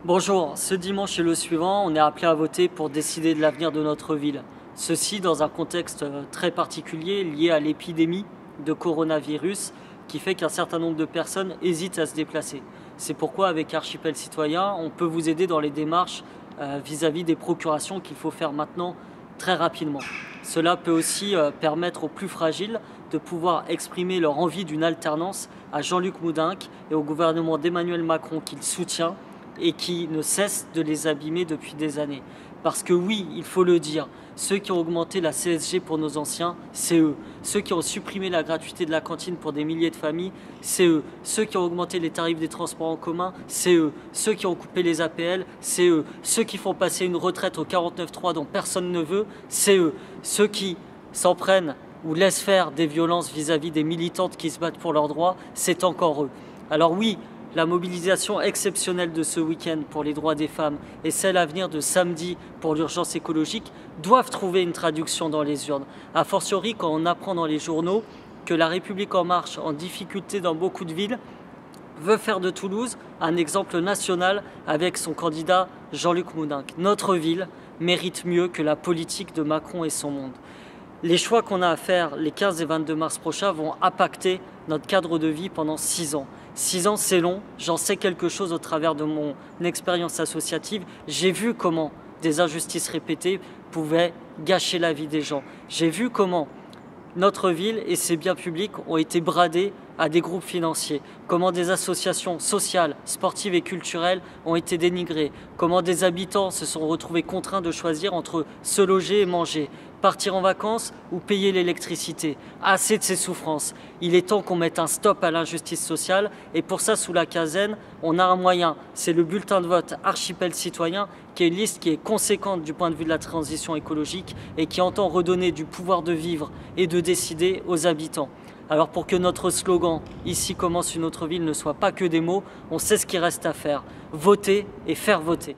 Bonjour, ce dimanche et le suivant, on est appelé à voter pour décider de l'avenir de notre ville. Ceci dans un contexte très particulier lié à l'épidémie de coronavirus qui fait qu'un certain nombre de personnes hésitent à se déplacer. C'est pourquoi avec Archipel Citoyen, on peut vous aider dans les démarches vis-à-vis des procurations qu'il faut faire maintenant très rapidement. Cela peut aussi permettre aux plus fragiles de pouvoir exprimer leur envie d'une alternance à Jean-Luc Moudenc et au gouvernement d'Emmanuel Macron qu'il soutient et qui ne cesse de les abîmer depuis des années. Parce que oui, il faut le dire, ceux qui ont augmenté la CSG pour nos anciens, c'est eux. Ceux qui ont supprimé la gratuité de la cantine pour des milliers de familles, c'est eux. Ceux qui ont augmenté les tarifs des transports en commun, c'est eux. Ceux qui ont coupé les APL, c'est eux. Ceux qui font passer une retraite au 49.3 dont personne ne veut, c'est eux. Ceux qui s'en prennent ou laissent faire des violences vis-à-vis des militantes qui se battent pour leurs droits, c'est encore eux. Alors oui, la mobilisation exceptionnelle de ce week-end pour les droits des femmes et celle à venir de samedi pour l'urgence écologique doivent trouver une traduction dans les urnes. A fortiori quand on apprend dans les journaux que La République en marche, en difficulté dans beaucoup de villes, veut faire de Toulouse un exemple national avec son candidat Jean-Luc Moudenc. Notre ville mérite mieux que la politique de Macron et son monde. Les choix qu'on a à faire les 15 et 22 mars prochains vont impacter notre cadre de vie pendant 6 ans. 6 ans, c'est long, j'en sais quelque chose au travers de mon expérience associative. J'ai vu comment des injustices répétées pouvaient gâcher la vie des gens. J'ai vu comment notre ville et ses biens publics ont été bradés à des groupes financiers, comment des associations sociales, sportives et culturelles ont été dénigrées, comment des habitants se sont retrouvés contraints de choisir entre se loger et manger, partir en vacances ou payer l'électricité. Assez de ces souffrances. Il est temps qu'on mette un stop à l'injustice sociale et pour ça, sous la quinzaine, on a un moyen. C'est le bulletin de vote Archipel Citoyen qui est une liste qui est conséquente du point de vue de la transition écologique et qui entend redonner du pouvoir de vivre et de décider aux habitants. Alors pour que notre slogan « Ici commence une autre ville » ne soit pas que des mots, on sait ce qu'il reste à faire. Voter et faire voter.